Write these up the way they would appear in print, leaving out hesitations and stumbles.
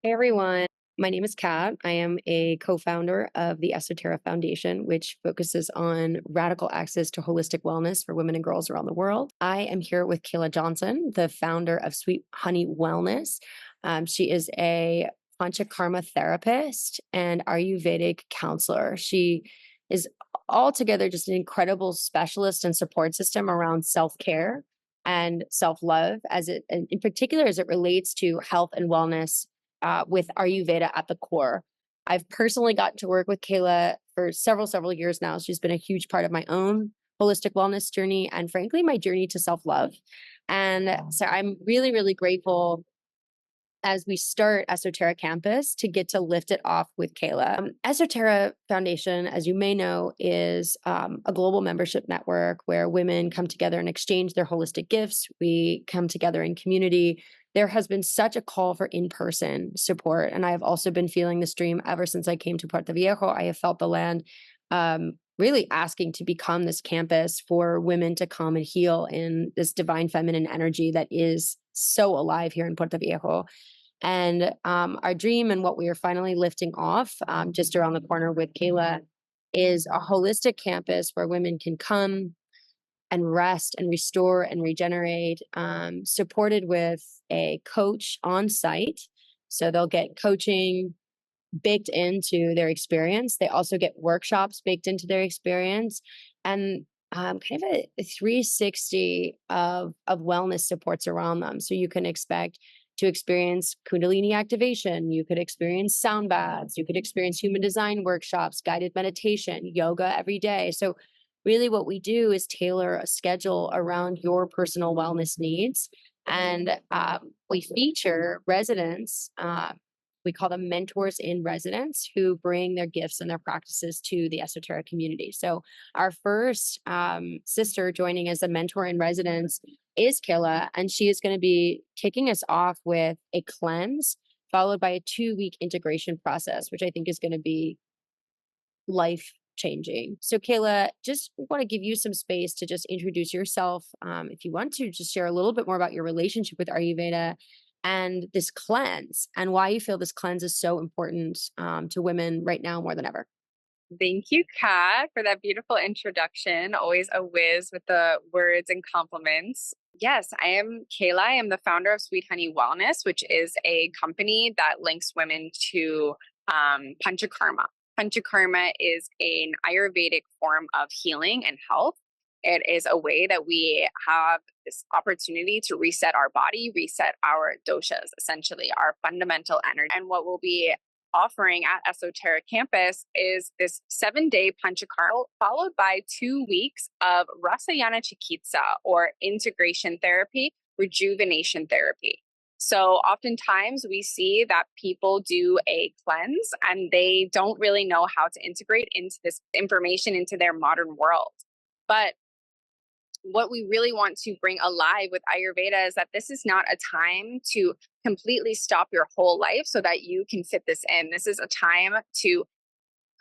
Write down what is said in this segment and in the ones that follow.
Hey everyone, my name is Kat. I am a co-founder of the Eso Terra Foundation, which focuses on radical access to holistic wellness for women and girls around the world. I am here with Kayla Johnson, the founder of Sweet Honey Wellness. She is a Panchakarma therapist and Ayurvedic counselor. She is altogether just an incredible specialist and support system around self-care and self-love, as it, in particular, as it relates to health and wellness with Ayurveda at the core. I've personally gotten to work with Kayla for several years now. She's been a huge part of my own holistic wellness journey and, frankly, my journey to self love. And so I'm really grateful as we start Eso Terra Campus to get to lift it off with Kayla. Eso Terra Foundation, as you may know, is a global membership network where women come together and exchange their holistic gifts. We come together in community. There has been such a call for in-person support, and I have also been feeling this dream ever since I came to Puerto Viejo. I have felt the land really asking to become this campus for women to come and heal in this divine feminine energy that is so alive here in Puerto Viejo. And our dream and what we are finally lifting off just around the corner with Kayla is a holistic campus where women can come and rest and restore and regenerate, supported with a coach on site. So they'll get coaching baked into their experience. They also get workshops baked into their experience, and kind of a 360 of wellness supports around them. So you can expect to experience Kundalini activation. You could experience sound baths. You could experience human design workshops, guided meditation, yoga every day. So really what we do is tailor a schedule around your personal wellness needs. And we feature residents, we call them mentors in residence, who bring their gifts and their practices to the esoteric community. So our first sister joining as a mentor in residence is Killa, and she is going to be kicking us off with a cleanse followed by a 2-week integration process, which I think is going to be life changing. So Kayla, just want to give you some space to just introduce yourself. If you want to just share a little bit more about your relationship with Ayurveda and this cleanse and why you feel this cleanse is so important to women right now more than ever. Thank you, Kat, for that beautiful introduction. Always a whiz with the words and compliments. Yes, I am Kayla. I am the founder of Sweet Honey Wellness, which is a company that links women to Panchakarma. Panchakarma is an Ayurvedic form of healing and health. It is a way that we have this opportunity to reset our body, reset our doshas, essentially our fundamental energy. And what we'll be offering at Eso Terra Campus is this 7-day Panchakarma, followed by 2 weeks of Rasayana Chikitsa, or integration therapy, rejuvenation therapy. So oftentimes we see that people do a cleanse and they don't really know how to integrate into this information into their modern world. But what we really want to bring alive with Ayurveda is that this is not a time to completely stop your whole life so that you can fit this in. This is a time to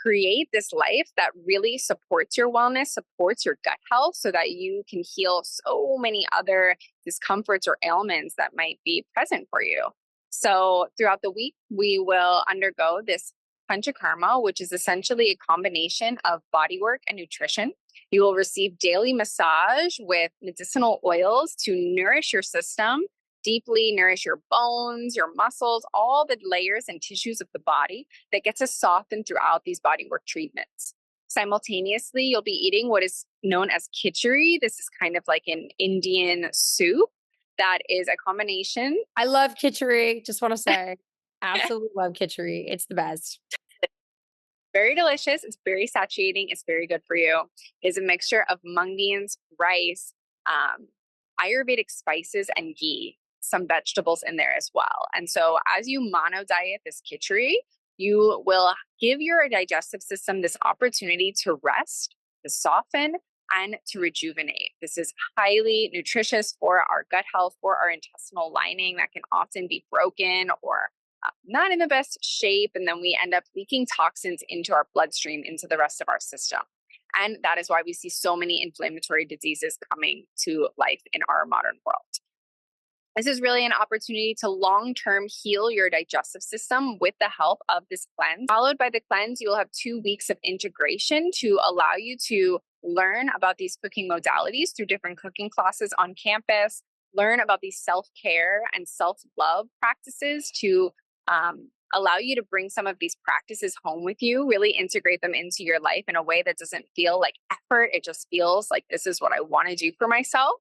create this life that really supports your wellness, supports your gut health, so that you can heal so many other discomforts or ailments that might be present for you. So throughout the week, we will undergo this Panchakarma, which is essentially a combination of body work and nutrition. You will receive daily massage with medicinal oils to nourish your system, deeply nourish your bones, your muscles, all the layers and tissues of the body that gets us softened throughout these bodywork treatments. Simultaneously, you'll be eating what is known as khichdi. This is kind of like an Indian soup that is a combination. I love kitchery. Just want to say, absolutely love kitchery. It's the best. Very delicious. It's very satiating. It's very good for you. It is a mixture of mung beans, rice, Ayurvedic spices, and ghee, some vegetables in there as well. And so as you mono diet this khichdi, you will give your digestive system this opportunity to rest, to soften, and to rejuvenate. This is highly nutritious for our gut health, for our intestinal lining that can often be broken or not in the best shape. And then we end up leaking toxins into our bloodstream, into the rest of our system. And that is why we see so many inflammatory diseases coming to life in our modern world. This is really an opportunity to long term heal your digestive system with the help of this cleanse. Followed by the cleanse, you will have 2 weeks of integration to allow you to learn about these cooking modalities through different cooking classes on campus, learn about these self care and self love practices to allow you to bring some of these practices home with you, really integrate them into your life in a way that doesn't feel like effort. It just feels like this is what I want to do for myself.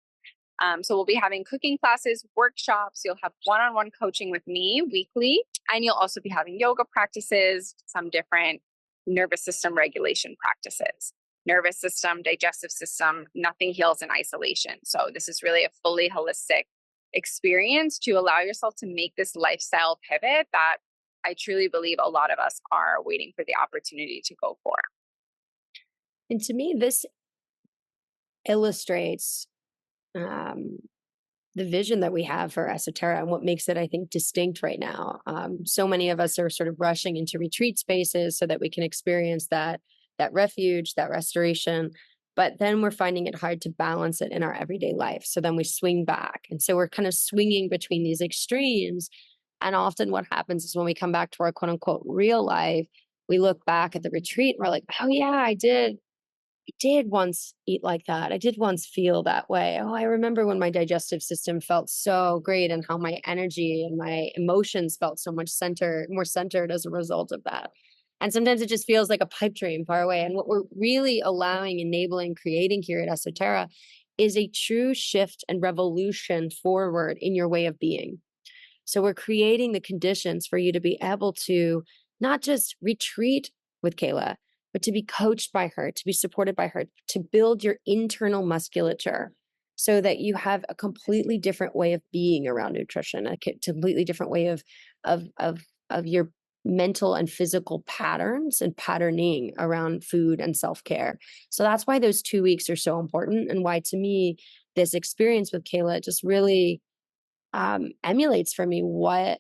So we'll be having cooking classes, workshops. You'll have one-on-one coaching with me weekly, and you'll also be having yoga practices, some different nervous system regulation practices. Nervous system, digestive system, nothing heals in isolation. So this is really a fully holistic experience to allow yourself to make this lifestyle pivot that I truly believe a lot of us are waiting for the opportunity to go for. And to me, this illustrates um, the vision that we have for Esoterra and what makes it, I think, distinct right now. So many of us are sort of rushing into retreat spaces so that we can experience that refuge, that restoration. But then we're finding it hard to balance it in our everyday life. So then we swing back, and so we're kind of swinging between these extremes. And often, what happens is when we come back to our quote unquote real life, we look back at the retreat and we're like, "Oh yeah, I did once eat like that. I did once feel that way. Oh, I remember when my digestive system felt so great and how my energy and my emotions felt so much more centered as a result of that." And sometimes it just feels like a pipe dream far away. And what we're really allowing, enabling, creating here at Esoterra is a true shift and revolution forward in your way of being. So we're creating the conditions for you to be able to not just retreat with Kayla, but to be coached by her, to be supported by her, to build your internal musculature so that you have a completely different way of being around nutrition, completely different way of your mental and physical patterns and patterning around food and self-care. So that's why those 2 weeks are so important, and why to me this experience with Kayla just really emulates for me what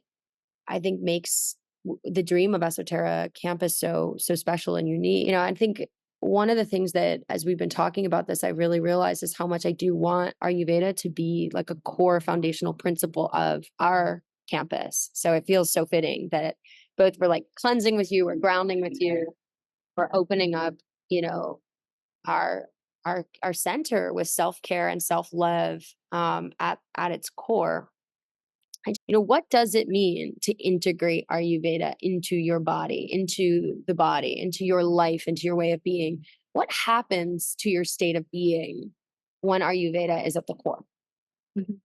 I think makes the dream of Esoterra Campus so special and unique. I think one of the things that, as we've been talking about this, I really realized is how much I do want Ayurveda to be like a core foundational principle of our campus. So it feels so fitting that both we're like cleansing with you, we're grounding with you, we're opening up, you know, our our center with self care and self love at its core. What does it mean to integrate Ayurveda into your body, into the body, into your life, into your way of being? What happens to your state of being when Ayurveda is at the core? Mhm.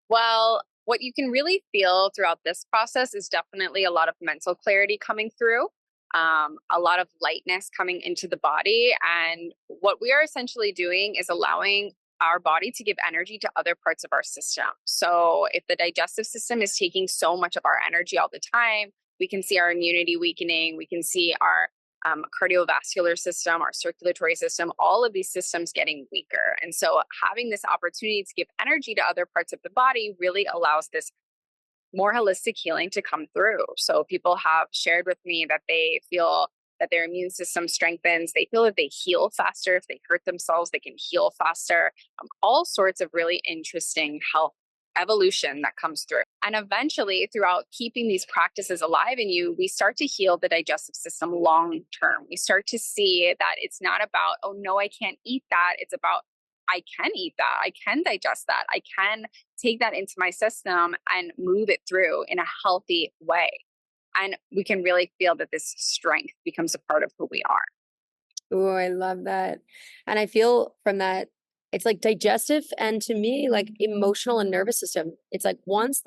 Well, what you can really feel throughout this process is definitely a lot of mental clarity coming through, a lot of lightness coming into the body. And what we are essentially doing is allowing our body to give energy to other parts of our system. So, if the digestive system is taking so much of our energy all the time, we can see our immunity weakening, we can see our cardiovascular system, our circulatory system, all of these systems getting weaker. And so, having this opportunity to give energy to other parts of the body really allows this more holistic healing to come through. So, people have shared with me that they feel that their immune system strengthens. They feel that they heal faster. If they hurt themselves, they can heal faster. All sorts of really interesting health evolution that comes through. And eventually, throughout keeping these practices alive in you, we start to heal the digestive system long term. We start to see that it's not about, oh, no, I can't eat that. It's about, I can eat that. I can digest that. I can take that into my system and move it through in a healthy way. And we can really feel that this strength becomes a part of who we are. Oh, I love that. And I feel from that, it's like digestive and to me, like emotional and nervous system. It's like once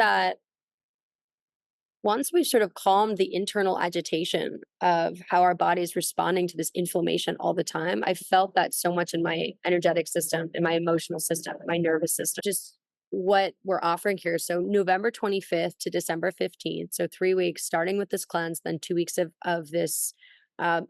we've sort of calmed the internal agitation of how our body is responding to this inflammation all the time, I felt that so much in my energetic system, in my emotional system, my nervous system. Just what we're offering here. So November 25th to December 15th. So 3 weeks, starting with this cleanse, then 2 weeks of this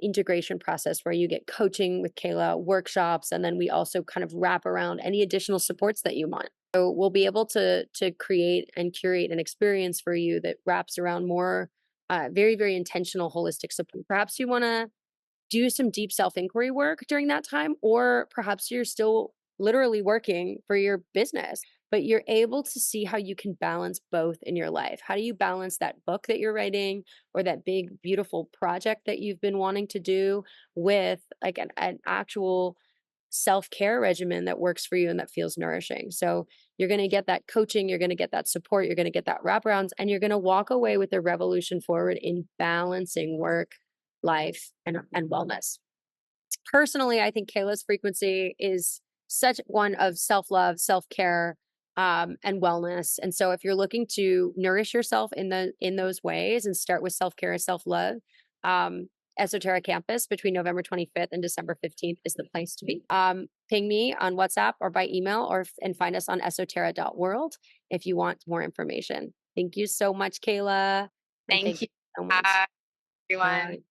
integration process where you get coaching with Kayla, workshops, and then we also kind of wrap around any additional supports that you want. So we'll be able to create and curate an experience for you that wraps around more very, very intentional holistic support. Perhaps you want to do some deep self-inquiry work during that time, or perhaps you're still literally working for your business. but you're able to see how you can balance both in your life. How do you balance that book that you're writing or that big, beautiful project that you've been wanting to do with like an actual self-care regimen that works for you and that feels nourishing. So you're going to get that coaching, you're going to get that support, you're going to get that wraparounds, and you're going to walk away with a revolution forward in balancing work, life, and wellness. Personally, I think Kayla's frequency is such one of self-love, self-care, and wellness. And so if you're looking to nourish yourself in those ways and start with self-care and self-love, Eso Terra Campus between November 25th and December 15th is the place to be. Ping me on WhatsApp or by email and find us on esoterra.world if you want more information. Thank you so much, Kayla. And Thank thank you, you so much. everyone.